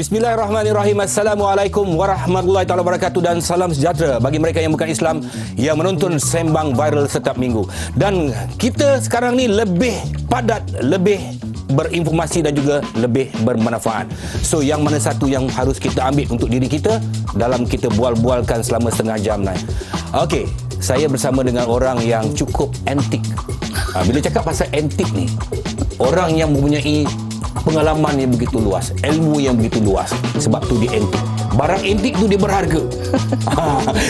Bismillahirrahmanirrahim. Assalamualaikum warahmatullahi taala wabarakatuh dan salam sejahtera bagi mereka yang bukan Islam yang menonton Sembang Viral setiap minggu. Dan kita sekarang ni lebih padat, lebih berinformasi dan juga lebih bermanfaat. So yang mana satu yang harus kita ambil untuk diri kita dalam kita bual-bualkan selama setengah jam ni. Okey, saya bersama dengan orang yang cukup antik. Bila cakap pasal antik ni, orang yang mempunyai pengalaman yang begitu luas, ilmu yang begitu luas, sebab tu dia antik. Barang antik tu dia berharga.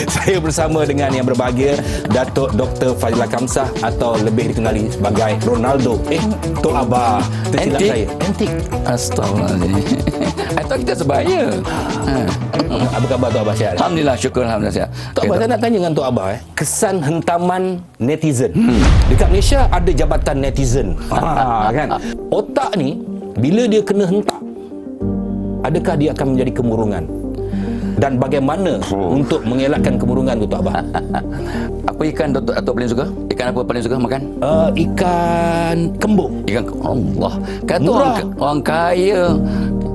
Saya bersama dengan yang berbahagia, Datuk Dr. Fazila Kamsah atau lebih dikenali sebagai Ronaldo. Tok Abah. Tersilap saya. Antik. Astagfirullahaladzim. Atau kita sebaya. Apa khabar Tok Abah, sihat? Alhamdulillah, syukur, alhamdulillah sihat. Tok Abah, saya nak tanya dengan Tok Abah, kesan hentaman netizen. Dekat Malaysia ada jabatan netizen. Kan? Otak ni bila dia kena hentak, adakah dia akan menjadi kemurungan? Dan bagaimana untuk mengelakkan kemurungan tu, Tok Abah? Apa ikan Datuk paling suka? Ikan apa paling suka makan? Ikan kembung. Ikan Allah. Kata Murah. orang kaya.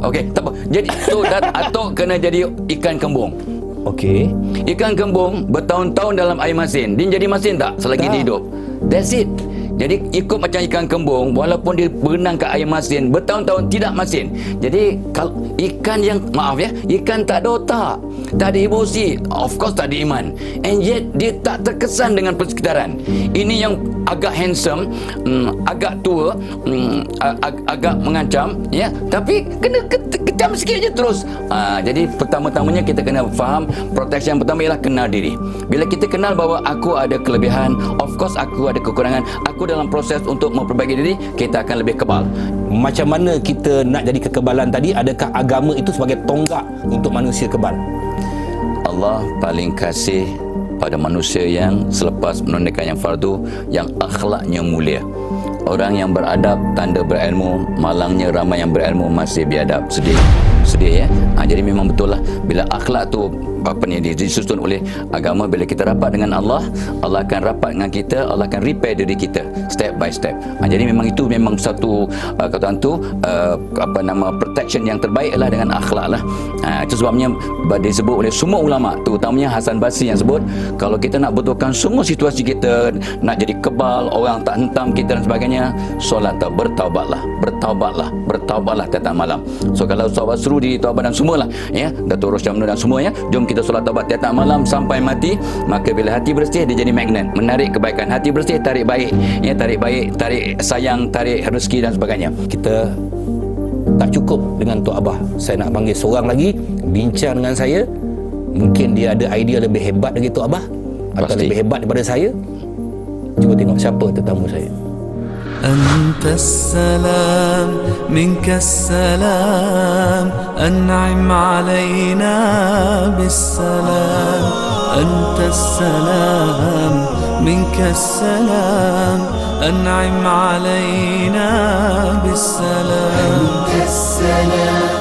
Okey, tak apa. Jadi tu Datuk kena jadi ikan kembung. Okey. Ikan kembung bertahun-tahun dalam air masin. Dia jadi masin tak selagi dia hidup? That's it. Jadi ikut macam ikan kembung, walaupun dia berenang ke air masin bertahun-tahun tidak masin. Jadi kalau ikan yang, maaf ya, ikan tak ada otak, tak ada emosi, of course tak ada iman, and yet dia tak terkesan dengan persekitaran. Ini yang agak handsome, agak tua, agak mengancam, ya, tapi kena kejam sikit je terus. Jadi pertama-tamanya kita kena faham, protection pertama ialah kenal diri. Bila kita kenal bahawa aku ada kelebihan, of course aku ada kekurangan, aku dalam proses untuk memperbaiki diri, kita akan lebih kebal. Macam mana kita nak jadi kekebalan tadi? Adakah agama itu sebagai tonggak untuk manusia kebal? Allah paling kasih pada manusia yang selepas menunaikan yang fardu, yang akhlaknya mulia. Orang yang beradab tanda berilmu, malangnya ramai yang berilmu masih biadab. Sedih ya. Jadi memang betul lah, bila akhlak tu disusun oleh agama, bila kita rapat dengan Allah, Allah akan rapat dengan kita, Allah akan repair diri kita step by step. Jadi memang itu memang satu kata tu protection yang terbaik adalah dengan akhlak lah. Itu sebabnya disebut oleh semua ulama, terutamanya Hasan Basri yang sebut, kalau kita nak betulkan semua situasi kita, nak jadi kebal, orang tak hentam kita dan sebagainya, solat bertaubatlah tiap malam. So kalau sahabat seru di taubat dan semualah ya, Datuk Rosyamno dan semuanya, jom kita solat taubat tiap malam sampai mati. Maka bila hati bersih, dia jadi magnet, menarik kebaikan. Hati bersih, tarik baik, ya, tarik baik, tarik sayang, tarik rezeki dan sebagainya. Kita tak cukup dengan Tok Abah. Saya nak panggil seorang lagi bincang dengan saya. Mungkin dia ada idea lebih hebat lagi Tok Abah, atau Pasti lebih hebat daripada saya. Cuba tengok siapa tetamu saya. أنت السلام منك السلام أنعم علينا بالسلام أنت السلام منك السلام أنعم علينا بالسلام أنت السلام.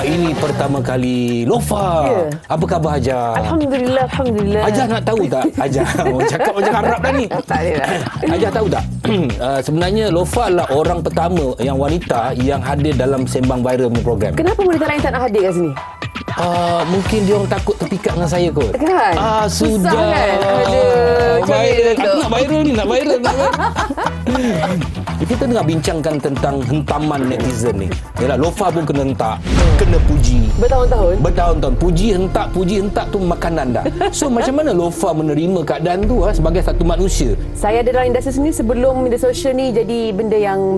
Ini pertama kali Lofa. Ya. Apa khabar Hajar? Alhamdulillah, alhamdulillah. Hajar nak tahu tak? Hajar cakap macam Arab dah ni. Tak ada lah. Hajar tahu tak? Sebenarnya Lofa adalah orang pertama yang wanita yang hadir dalam Sembang Viral punya program. Kenapa wanita lain tak nak hadir kat sini? Mungkin dia orang takut terpikat dengan saya kot. Kan? Sudah. Susah kan? Aduh, macam mana Viral. Datuk? Aku nak viral ni, nak viral. Kita tengah bincangkan tentang hentaman netizen ni. Yalah, Lofa pun kena hentak, kena puji. Bertahun-tahun. Puji hentak tu makanan dah. So macam mana Lofa menerima keadaan tu sebagai satu manusia? Saya ada dalam industri seni sebelum media sosial ni jadi benda yang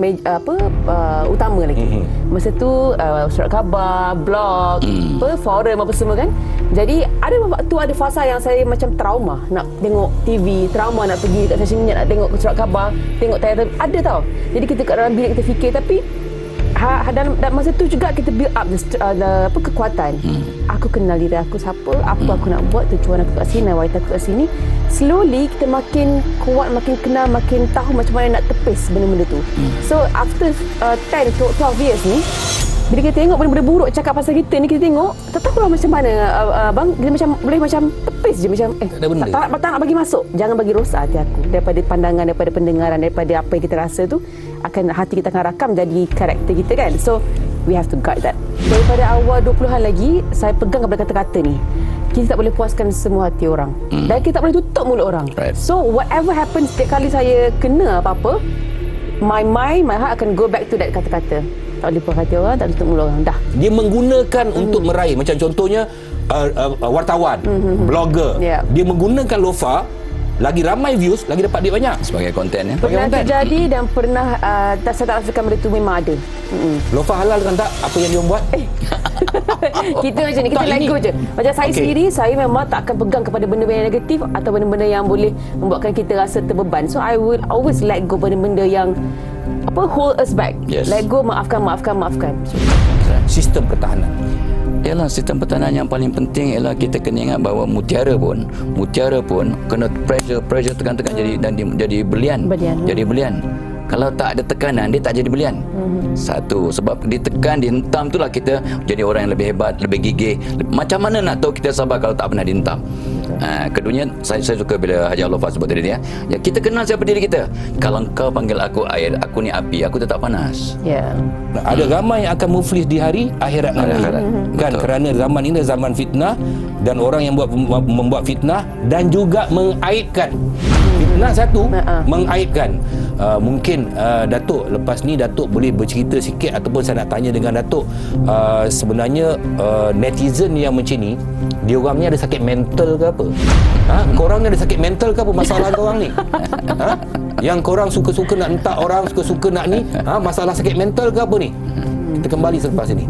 utama lagi. Masa tu surat khabar, blog, forum apa semua kan. Jadi ada waktu, ada fasa yang saya macam trauma nak tengok TV, trauma nak pergi dekat stesen minyak nak tengok surat khabar, tengok tayar, ada tau. Jadi kita kat dalam bilik kita fikir, tapi dalam masa tu juga kita build up kekuatan. Aku kenal diri aku siapa, apa aku nak buat, tujuan aku kat sini, wanita aku kat sini. Slowly kita makin kuat, makin kenal, makin tahu macam mana nak tepis benda-benda tu. So after 10 to 12 years ni, bila kita tengok benda-benda buruk cakap pasal kita ni, kita tengok tak tahu lah macam mana bang, dia macam boleh macam tepis je, macam ada benda. tak nak bagi masuk. Jangan bagi rosak hati aku. Daripada pandangan, daripada pendengaran, daripada apa yang kita rasa tu, hati kita akan rakam jadi karakter kita kan. So we have to guard that. Daripada awal 20-an lagi, saya pegang kepada kata-kata ni. Kita tak boleh puaskan semua hati orang. Dan kita tak boleh tutup mulut orang. Right. So whatever happens, setiap kali saya kena apa-apa, my mind, my heart akan go back to that kata-kata. Tak boleh puas hati orang, tak tutup mulut orang. Dah. Dia menggunakan untuk meraih. Macam contohnya wartawan, blogger. Yeah. Dia menggunakan lofa, lagi ramai views, lagi dapat duit banyak. Sebagai konten ya. Pernah terjadi dan pernah saya tak rasakan benda tu memang ada. Lofa halal kan tak apa yang dia buat? Kita macam ni, kita Tak, let ini. go je. Macam saya Okey. sendiri, saya memang tak akan pegang kepada benda-benda yang negatif atau benda-benda yang boleh membuatkan kita rasa terbeban. So I will always let go benda-benda yang hold us back. Yes. Let go, maafkan. So, Sistem pertahanan. Ialah sistem pertahanan yang paling penting ialah kita kena ingat bahawa mutiara pun kena pressure tekan-tekan jadi belian. Jadi belian. Kalau tak ada tekanan, dia tak jadi belian. Satu, sebab ditekan, dihentam, itulah kita jadi orang yang lebih hebat, lebih gigih. Macam mana nak tahu kita sabar kalau tak pernah dihentam? Keduanya, saya suka bila Haji Alofa sebut tadi ya, kita kenal siapa diri kita. Kalau kau panggil aku air, aku ni api, aku tetap panas. yeah. Ada ramai yang akan muflis di hari akhirat nanti. Akhirat. Kan, Betul. kerana zaman ini zaman fitnah, dan orang yang membuat fitnah dan juga mengaibkan. Fitnah satu, mengaibkan. Mungkin Datuk lepas ni Datuk boleh bercerita sikit, ataupun saya nak tanya dengan Datuk, sebenarnya netizen yang macam ni, dia orang ni ada sakit mental ke apa? Korang ni ada sakit mental ke apa masalah korang ni? Yang korang suka-suka nak hentak orang, suka-suka nak ni, masalah sakit mental ke apa ni? Kita kembali selepas ini.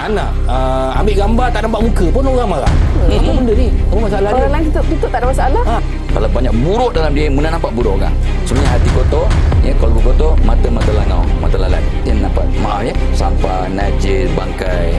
Anak ambil gambar tak nampak muka pun orang marah. Apa benda ni? Apa masalah Orang ni? lain tutup tak ada masalah. Kalau banyak buruk dalam dia, mana nampak buruk orang. Sebenarnya hati kotor, ya, kalbu kotor, mata langau, mata lalat. Dia nampak, maaf ya, sampah, najis, bangkai.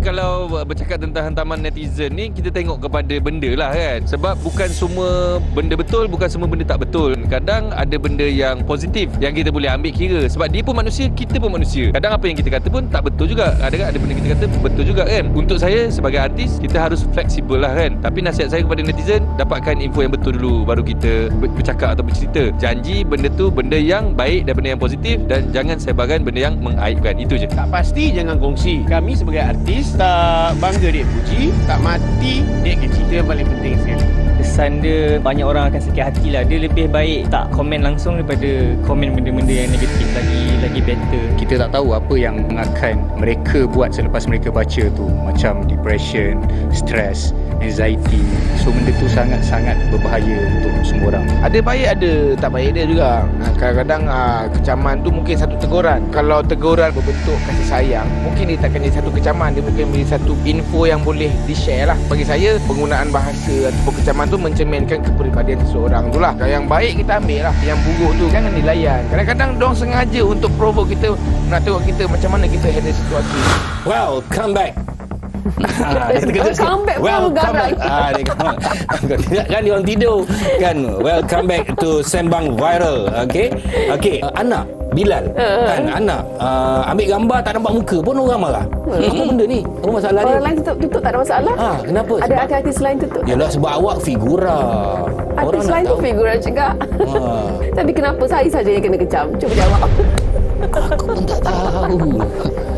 Kalau bercakap tentang hantaman netizen ni, kita tengok kepada benda lah kan. Sebab bukan semua benda betul, bukan semua benda tak betul. Kadang ada benda yang positif yang kita boleh ambil kira. Sebab dia pun manusia, kita pun manusia. Kadang apa yang kita kata pun tak betul juga. Ada benda kita kata betul juga kan. Untuk saya sebagai artis, kita harus fleksibel lah kan. Tapi nasihat saya kepada netizen, dapatkan info yang betul dulu, baru kita bercakap atau bercerita. Janji benda tu benda yang baik dan benda yang positif, dan jangan sebarkan benda yang mengaibkan. Itu je. Tak pasti jangan kongsi. Kami sebagai artis tak bangga dia puji, tak mati dia kecil. Itu yang paling penting sekali. Kesan dia banyak orang akan sakit hati lah. Dia lebih baik tak komen langsung daripada komen benda-benda yang negatif. Lagi better. Kita tak tahu apa yang akan mereka buat selepas mereka baca tu. Macam depression, stress, anxiety. So benda tu sangat-sangat berbahaya untuk semua orang. Ada baik, ada tak baik dia juga. Kadang-kadang kecaman tu mungkin satu teguran. Kalau teguran berbentuk kasih sayang, mungkin dia takkan jadi satu kecaman. Dia mungkin menjadi satu info yang boleh di-share lah. Bagi saya, penggunaan bahasa ataupun kecaman tu mencerminkan kepribadian seseorang tu lah. Yang baik kita ambil lah, yang buruk tu jangan dilayan. Kadang-kadang diorang sengaja untuk provoke kita, nak tengok kita macam mana kita handle situasi. Welcome back. Dia terkejut sikit. Come back pun Welcome back. garak. Dia tidak kan dia orang tidur kan. Welcome back to Sembang Viral. Okey. Anak Bilal kan, anak ambil gambar tak nampak muka pun orang marah. Apa benda ni? Apa masalah dia? Orang lain tutup tak ada masalah. Kenapa? Ada artis lain tutup. Yalah, sebab awak figura. Artis nak lain tu tahu. figura juga. Tapi kenapa saya saja yang kena kecam? Cuba jawab. Aku pun tak tahu.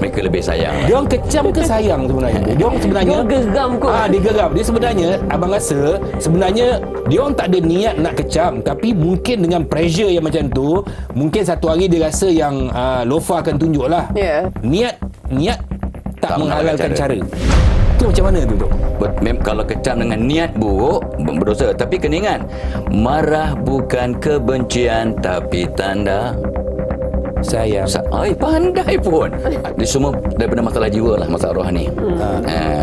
Mereka lebih sayang lah. Dia orang kecam ke sayang sebenarnya? Dia orang sebenarnya Dia geram kot. dia geram. Dia sebenarnya, abang rasa sebenarnya dia orang tak ada niat nak kecam, tapi mungkin dengan pressure yang macam tu, mungkin satu hari dia rasa yang Lofa akan tunjuklah. Ya. Niat tak Tak menghalalkan menghalalkan cara. Itu macam mana tu, Dok? Kalau kecam dengan niat buruk, berdosa. Tapi kena ingat, marah bukan kebencian, tapi tanda Sayang. pandai pun. Dia semua daripada masalah jiwa lah, masalah rohani.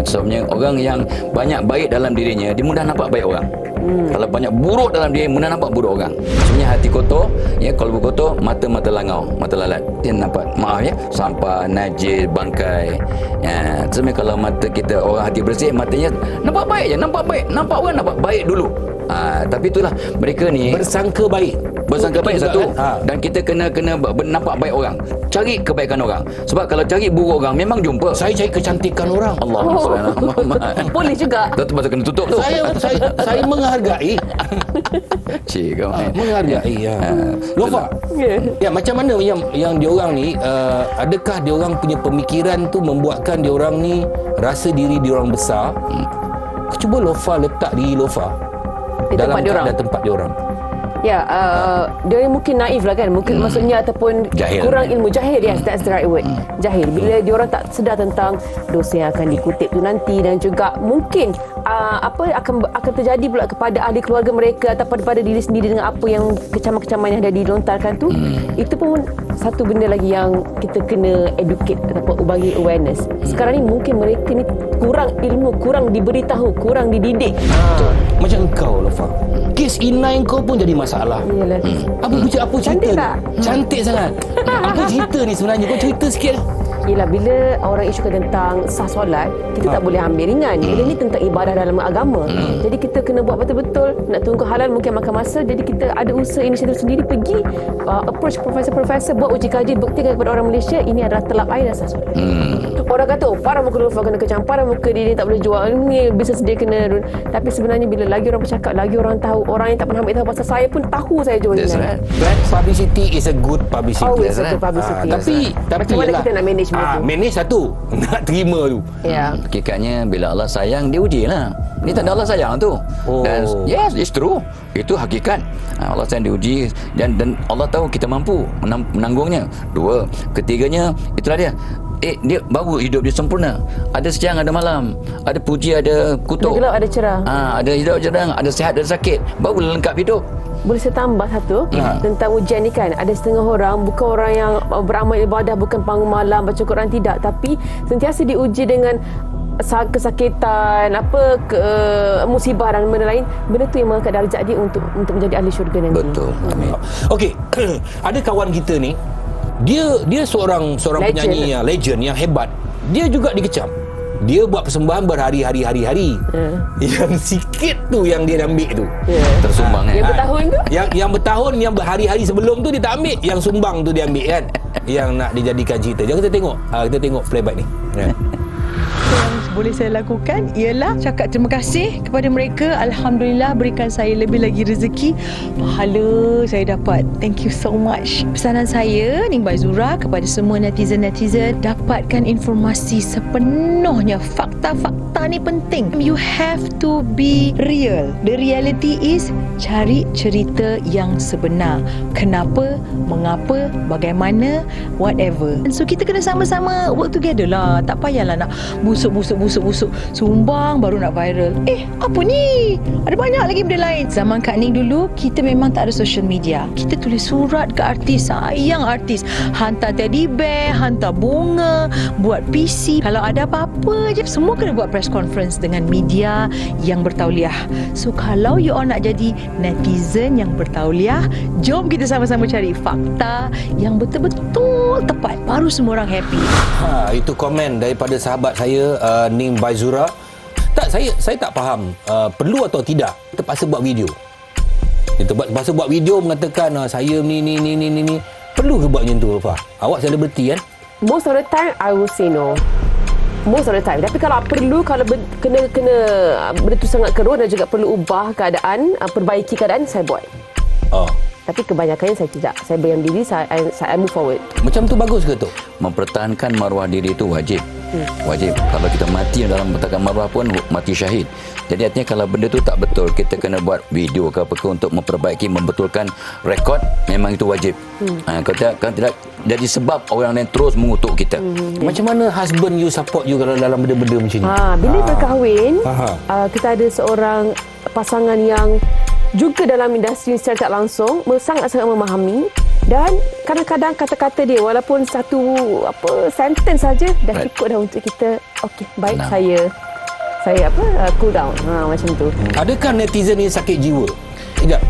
Sebabnya orang yang banyak baik dalam dirinya, dia mudah nampak baik orang. Kalau banyak buruk dalam diri, mudah nampak buruk orang. Sebenarnya hati kotor, ya, kalbu kotor, mata langau, mata lalat. Dia nampak, maaf ya, sampah, najis, bangkai. Sebenarnya kalau mata kita, orang hati bersih, matanya nampak baik je, nampak baik. Nampak orang nampak baik dulu. Tapi itulah mereka ni Bersangka baik. bersangka baik juga satu kan? dan kita kena nampak baik orang. Cari kebaikan orang. Sebab kalau cari buruk orang memang jumpa. Saya cari kecantikan orang. Allahumma salli ala Muhammad. Boleh juga. Tetap masa kena tutup tu. Saya menghargai. Cik kau. Menghargai ya. Lofa. Ya, macam mana yang diorang ni adakah diorang punya pemikiran tu membuatkan diorang ni rasa diri diorang besar? Cuba Lofa letak diri Lofa Di dalam tempat diorang. keadaan tempat diorang. Ya, dia mungkin naif lah kan. Mungkin maksudnya ataupun Jahil. kurang ilmu. Jahil, yes, that's the right word. Jahil. Bila diorang tak sedar tentang dosa yang akan dikutip tu nanti, dan juga mungkin akan terjadi pula kepada ahli keluarga mereka atau pada diri sendiri dengan apa yang kecaman-kecaman yang dah dilontarkan tu. Itu pun satu benda lagi yang kita kena educate ataupun bagi awareness. Sekarang ni mungkin mereka ni kurang ilmu, kurang diberitahu, kurang dididik. Macam kau Lofa. Kes inai kau pun jadi masalah. Yalah. Apa cerita Cantik ni? tak? Cantik sangat. Apa cerita ni sebenarnya? Kau cerita sikit lah. Yelah, bila orang isukan tentang sah solat, kita tak boleh ambil ringan. Benda ni tentang ibadah dalam agama. Jadi kita kena buat betul-betul. Nak tunggu halal mungkin makan masa. Jadi kita ada usaha inisiatif sendiri, pergi approach profesor-profesor, buat uji kaji, buktikan kepada orang Malaysia ini adalah telap air dan sah solat. Orang kata, parah muka Lofa kena kecam, parah muka dia ni tak boleh jual, ni bisnes dia kena. Tapi sebenarnya bila lagi orang bercakap, lagi orang tahu. Orang yang tak pernah ambil tahu pasal saya pun tahu saya jual That's ni. right. Bad publicity is a good publicity. Always That's a good publicity. Tapi Macam mana yalah, kita nak manage benda tu? manage satu. Nak terima tu. Ya. Hakikatnya bila Allah sayang, dia uji lah. Ni tanda Allah sayang tu. Dan yes, it's true. Itu hakikat. Allah sayang diuji dan Allah tahu kita mampu menanggungnya. Dua, ketiganya itulah dia. Dia baru hidup dia sempurna. Ada siang, ada malam. Ada puji, ada kutuk. Ada gelap, ada cerah. Ada hidup cerah, ada sihat, ada sakit. Baru lengkap hidup. Boleh saya tambah satu tentang ujian ni kan. Ada setengah orang, bukan orang yang beramal ibadah, bukan bangun malam, baca Quran, tidak. Tapi sentiasa diuji dengan kesakitan, musibah dan benda lain. Benda tu yang mengangkat darjat dia untuk menjadi ahli syurga nanti. Betul. Amin. Okey, ada kawan kita ni, dia seorang Legend. penyanyi yang legend, yang hebat. Dia juga dikecam. Dia buat persembahan berhari-hari. Yang sikit tu yang dia ambil tu. Tersumbang Yang bertahun tu? Yang bertahun, yang berhari-hari sebelum tu dia tak ambil. Yang sumbang tu dia ambil kan. Yang nak dijadikan cerita. Jom kita tengok. Kita tengok playback ni. Yang boleh saya lakukan ialah cakap terima kasih kepada mereka. Alhamdulillah berikan saya lebih lagi rezeki. Pahala saya dapat. Thank you so much. Pesanan saya, Ning Baizura, kepada semua netizen-netizen, dapatkan informasi sepenuhnya. Fakta-fakta ni penting. You have to be real. The reality is cari cerita yang sebenar. Kenapa, mengapa, bagaimana, whatever. So kita kena sama-sama work together lah. Tak payahlah nak busuk sumbang baru nak viral. Apa ni? Ada banyak lagi benda lain. Zaman Kak Ning dulu, kita memang tak ada social media. Kita tulis surat ke artis, sayang artis, hantar teddy bear, hantar bunga, buat PC. Kalau ada apa-apa je, semua kena buat press conference dengan media yang bertauliah. So kalau you all nak jadi netizen yang bertauliah, jom kita sama-sama cari fakta yang betul-betul tepat. Baru semua orang happy. Itu komen daripada sahabat saya, Ning Baizura. Tak, saya tak faham perlu atau tidak terpaksa buat video. Dia terpaksa buat video mengatakan saya ni. Perlu ke buat macam tu, Lofa? Awak selebriti kan? Most of the time I will say no. Most of the time. Tapi kalau perlu, kalau kena benda tu sangat keruh dan juga perlu ubah keadaan, perbaiki keadaan, saya buat. Tapi kebanyakannya saya tidak. Saya berdiam diri, saya move forward. Macam tu bagus ke tu? Mempertahankan maruah diri itu wajib. Wajib. Kalau kita mati dalam mempertahankan maruah pun mati syahid. Jadi artinya kalau benda tu tak betul, kita kena buat video ke apa ke untuk memperbaiki, membetulkan rekod, memang itu wajib. Kalau tidak jadi sebab orang lain terus mengutuk kita. Macam mana husband you support you kalau dalam benda-benda macam ni? Bila berkahwin, kita ada seorang pasangan yang juga dalam industri secara tak langsung, sangat-sangat memahami, dan kadang-kadang kata-kata dia walaupun satu sentence saja dah cukup dah untuk kita baik, saya cool down macam tu. Adakah netizen ni sakit jiwa? Tidak.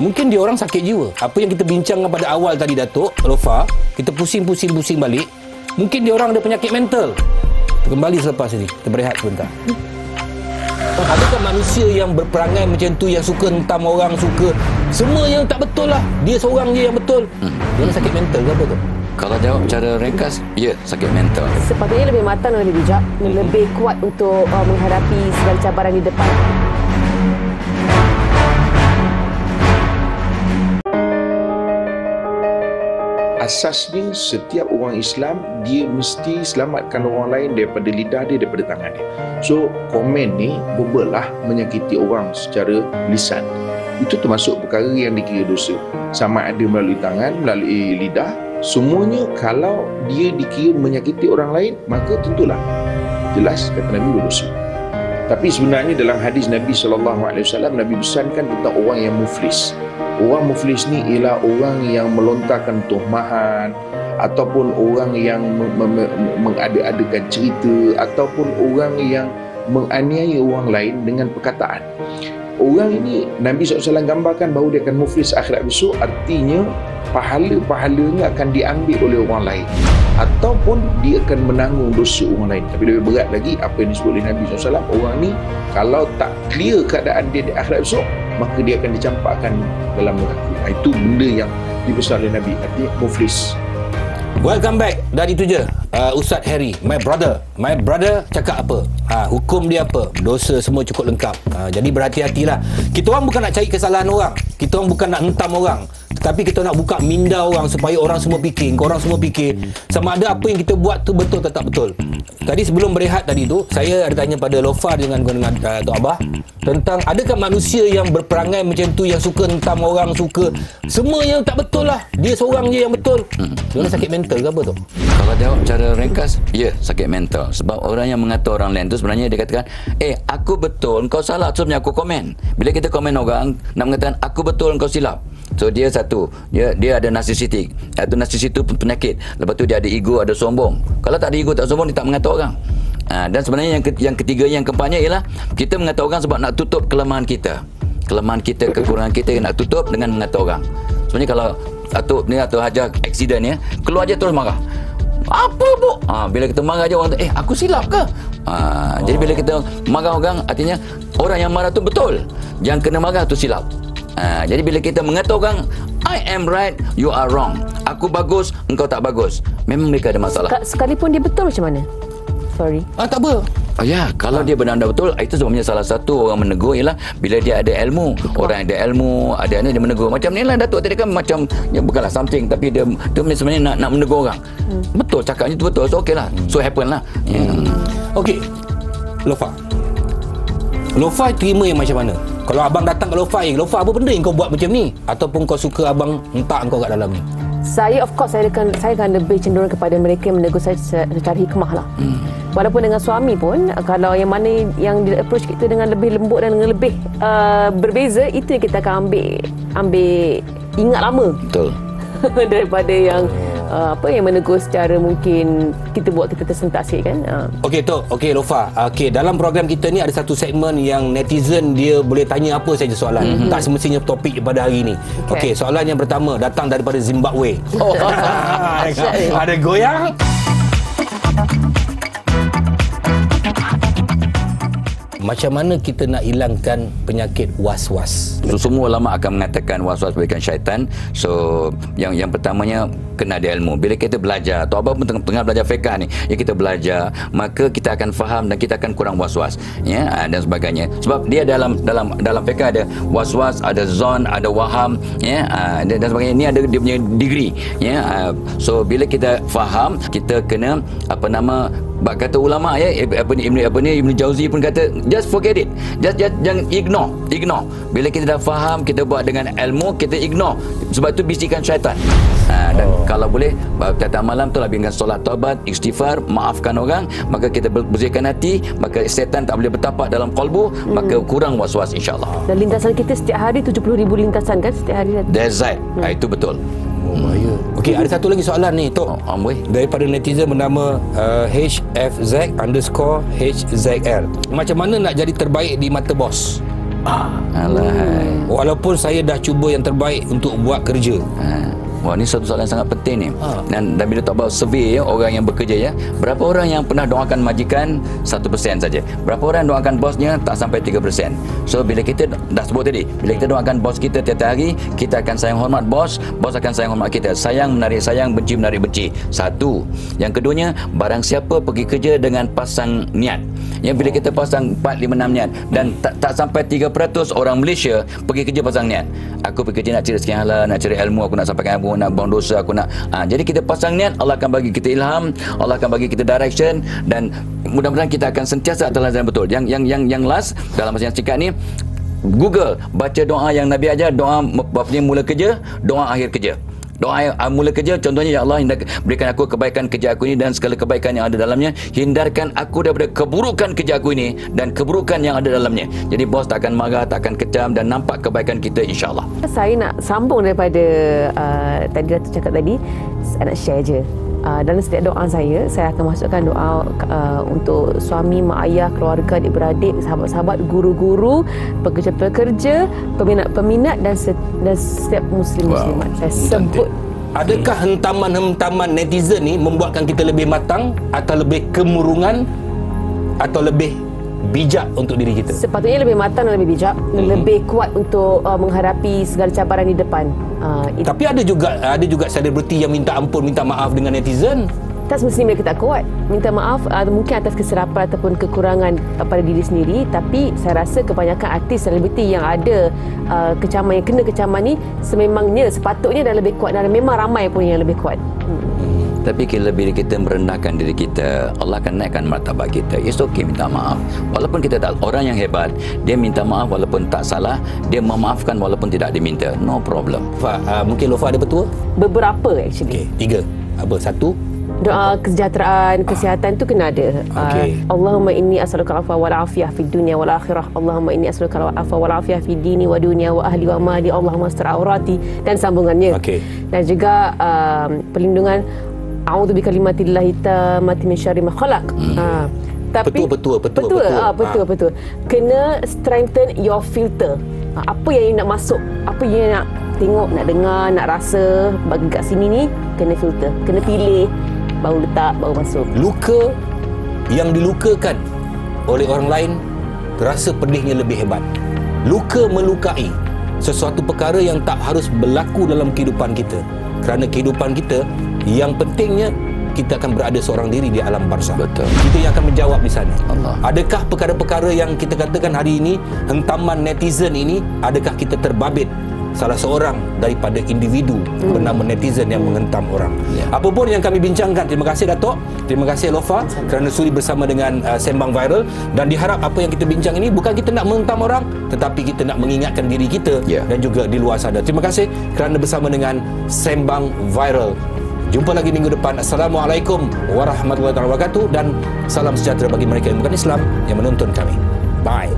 Mungkin dia orang sakit jiwa. Apa yang kita bincangkan pada awal tadi, Datuk Lofa, kita pusing balik. Mungkin dia orang ada penyakit mental. Kita kembali selepas ini. Kita berehat sebentar. Adakah manusia yang berperangai macam tu, yang suka hentam orang, suka semua yang tak betul lah. Dia seorang je yang betul. Dia sakit mental ke apa tu? Kalau jawab cara ringkas, ya, sakit mental. Sepatutnya lebih matang dan lebih bijak, lebih kuat untuk menghadapi segala cabaran di depan. Asasnya setiap orang Islam dia mesti selamatkan orang lain daripada lidah dia, daripada tangan dia. So komen ni berbelah menyakiti orang secara lisan, itu termasuk perkara yang dikira dosa, sama ada melalui tangan, melalui lidah. Semuanya kalau dia dikira menyakiti orang lain, maka tentulah jelas kata Nabi berdosa. Tapi sebenarnya dalam hadis Nabi SAW, Nabi pesankan tentang orang yang muflis. Orang muflis ni ialah orang yang melontarkan tuhmahan, ataupun orang yang mengada-adakan cerita, ataupun orang yang menganiaya orang lain dengan perkataan. Orang ini Nabi SAW gambarkan bahawa dia akan muflis akhirat besok, artinya pahalanya akan diambil oleh orang lain, ataupun dia akan menanggung dosa orang lain. Tapi lebih berat lagi apa yang disebut oleh Nabi SAW, orang ni kalau tak clear keadaan dia di akhirat besok, maka dia akan dicampakkan dalam neraka. Itu benda yang dipesan oleh Nabi, artinya muflis. Welcome back. Dan itu je Ustaz Harry, my brother cakap apa, hukum dia apa, dosa semua cukup lengkap. Jadi berhati-hatilah. Kita orang bukan nak cari kesalahan orang, kita orang bukan nak hentam orang, tetapi kita nak buka minda orang supaya orang semua fikir, korang semua fikir sama ada apa yang kita buat tu betul atau tak betul. Tadi sebelum berehat tadi tu, saya ada tanya pada Lofa dengan Tok Abah tentang adakah manusia yang berperangai macam tu, yang suka hentam orang, suka semua yang tak betul lah. Dia seorang je yang betul. Dia sakit mental ke apa tu? Kalau jawab cara ringkas, ya, sakit mental. Sebab orang yang mengata orang lain tu sebenarnya dia katakan, aku betul, kau salah, sebenarnya aku komen. Bila kita komen orang, nak mengatakan aku betul, kau silap. So dia satu, dia ada narsisistik. Itu narsisis itu penyakit. Lepas tu dia ada ego, ada sombong. Kalau tak ada ego, tak sombong, dia tak mengata orang. Dan sebenarnya yang ketiga, yang keempatnya ialah kita mengata orang sebab nak tutup kelemahan kita. Kelemahan kita, kekurangan kita yang nak tutup dengan mengata orang. Sebenarnya kalau Atuk ni atau Hajar aksiden ya, keluar je terus marah. Apa bu? Bila kita marah je orang tu, aku silap ke? Jadi bila kita marah orang, artinya orang yang marah tu betul, yang kena marah tu silap. Jadi bila kita mengata orang, I am right, you are wrong, aku bagus, engkau tak bagus, memang mereka ada masalah. Sekalipun dia betul macam mana? Sorry. Tak apa. Ya, kalau dia benar-benar betul, itu sebabnya salah satu orang menegur ialah bila dia ada ilmu. Orang yang ada ilmu, ada dia menegur. Macam ni lah Datuk tadi kan, macam ya, bukanlah something, tapi dia sebenarnya nak menegur orang. Betul, cakapnya itu betul. So okey lah. So happen lah. Okey. Lofa terima yang macam mana? Kalau abang datang ke Lofa, Lofa apa benda yang kau buat macam ni? Ataupun kau suka abang hentak kau kat dalam ni? Saya of course saya akan lebih cenderung kepada mereka yang menegur saya secara hikmah lah. Walaupun dengan suami pun, kalau yang mana yang dia approach kita dengan lebih lembut dan dengan lebih berbeza, itu yang kita akan ambil ingat lama. Betul. Daripada yang yang menegur secara mungkin kita buat kita tersentak sikit kan. Okey Tok, okey Lofa. Okey, dalam program kita ni ada satu segmen yang netizen dia boleh tanya apa saja soalan. Tak semestinya topik pada hari ni. Okey, soalan yang pertama datang daripada Zimbabwe. Ada goyang. Macam mana kita nak hilangkan penyakit was-was? So, semua ulama akan mengatakan was-was bukan syaitan. So yang pertamanya kena ada ilmu. Bila kita belajar, atau apa pun tengah belajar fiqh ni, kita belajar, maka kita akan faham dan kita akan kurang was-was, ya, dan sebagainya. Sebab dia dalam fiqh ada was-was, ada zon, ada waham, ya, dan sebagainya. Ini ada dia punya degree, ya. So bila kita faham, kita kena kata ulama ya, Ibn Jauzi pun kata just forget it, just jangan ignore. Bila kita dah faham, kita buat dengan ilmu, kita ignore, sebab itu bisikan syaitan. Dan kalau boleh tiap malam tu lebihkan solat taubat, istighfar, maafkan orang, maka kita bersihkan hati, maka syaitan tak boleh bertapak dalam kalbu, maka kurang was-was insya-Allah. Dan lintasan kita setiap hari 70,000 lintasan kan setiap hari. That's right. Itu betul. Okey, ada satu lagi soalan ni Tok, daripada netizen bernama HFZ_HZL. Macam mana nak jadi terbaik di mata bos? Alahai. Walaupun saya dah cuba yang terbaik untuk buat kerja. Wah, ni satu soalan yang sangat penting ni. Dan bila tak bawa survey ya, orang yang bekerja ya, berapa orang yang pernah doakan majikan 1% saja. Berapa orang doakan bosnya tak sampai 3%. So bila kita dah sebut tadi, bila kita doakan bos kita tiap-tiap hari, kita akan sayang hormat bos, bos akan sayang hormat kita. Sayang menarik sayang, benci menarik benci. Satu. Yang keduanya, barang siapa pergi kerja dengan pasang niat. Yang bila kita pasang 4, 5, 6 niat dan tak sampai 3% orang Malaysia pergi kerja pasang niat. Aku pergi kerja nak cari rezeki halal, nak cari ilmu, aku nak sampaikan ilmu, nak buang dosa, aku nak jadi kita pasang niat, Allah akan bagi kita ilham, Allah akan bagi kita direction, dan mudah-mudahan kita akan sentiasa atas jalan betul. Yang last dalam masa yang singkat ni, Google baca doa yang Nabi ajar, doa mula kerja, doa akhir kerja. Doa mula kerja, contohnya, ya Allah, berikan aku kebaikan kerja aku ini dan segala kebaikan yang ada dalamnya, hindarkan aku daripada keburukan kerja aku ini dan keburukan yang ada dalamnya. Jadi bos tak akan marah, tak akan kecam, dan nampak kebaikan kita, insyaAllah. Saya nak sambung daripada tadi Datuk cakap tadi, saya nak share je. Dalam setiap doa saya akan masukkan doa untuk suami, mak ayah, keluarga, adik-beradik, sahabat-sahabat, guru-guru, pekerja-pekerja, peminat-peminat dan setiap muslim-muslimat. Saya sebut. Adakah hentaman-hentaman netizen ni membuatkan kita lebih matang atau lebih kemurungan atau lebih bijak untuk diri kita? Sepatutnya lebih matang dan lebih bijak, lebih kuat untuk menghadapi segala cabaran di depan. Tapi ada juga selebriti yang minta ampun, minta maaf dengan netizen. Tak semestinya mereka tak kuat. Minta maaf mungkin atas kesilapan ataupun kekurangan pada diri sendiri, tapi saya rasa kebanyakan artis selebriti yang ada kecaman, yang kena kecaman ni sememangnya, sepatutnya dah lebih kuat, dan memang ramai pun yang lebih kuat. Tapi bila kita merendahkan diri kita, Allah akan naikkan martabat kita. It's okay minta maaf. Walaupun kita tak, orang yang hebat, dia minta maaf walaupun tak salah, dia memaafkan walaupun tidak diminta. No problem. Mungkin Lofa ada petua? Beberapa actually. Tiga. Apa? Satu? Doa kesejahteraan, kesihatan tu kena ada. Allahumma inni as'aluka al-afwa wal afiyah fid dunya wal akhirah. Allahumma inni as'aluka al-afwa wal afiyah fid dini wa dunya wa ahli wa mali. Allahumma astur aurati, dan sambungannya. Dan juga perlindungan, a'udzu bikalimatillahi tammati min syarri ma khalaq. Tapi betul. Kena strengthen your filter. Apa yang you nak masuk, apa yang nak tengok, nak dengar, nak rasa bagi kat sini ni, kena filter, kena pilih, baru letak, baru masuk. Luka yang dilukakan oleh orang lain terasa pedihnya lebih hebat. Luka melukai sesuatu perkara yang tak harus berlaku dalam kehidupan kita. Kerana kehidupan kita, yang pentingnya kita akan berada seorang diri di alam barzakh. Betul. Kita yang akan menjawab di sana. Allah. Adakah perkara-perkara yang kita katakan hari ini, hentaman netizen ini, adakah kita terbabit salah seorang daripada individu bernama netizen yang menghentam orang? Apa pun yang kami bincangkan, terima kasih Datuk, terima kasih Lofa kerana sudi bersama dengan Sembang Viral, dan diharap apa yang kita bincang ini bukan kita nak menghentam orang, tetapi kita nak mengingatkan diri kita dan juga di luar sana. Terima kasih kerana bersama dengan Sembang Viral. Jumpa lagi minggu depan. Assalamualaikum warahmatullahi wabarakatuh, dan salam sejahtera bagi mereka yang bukan Islam yang menonton kami. Bye.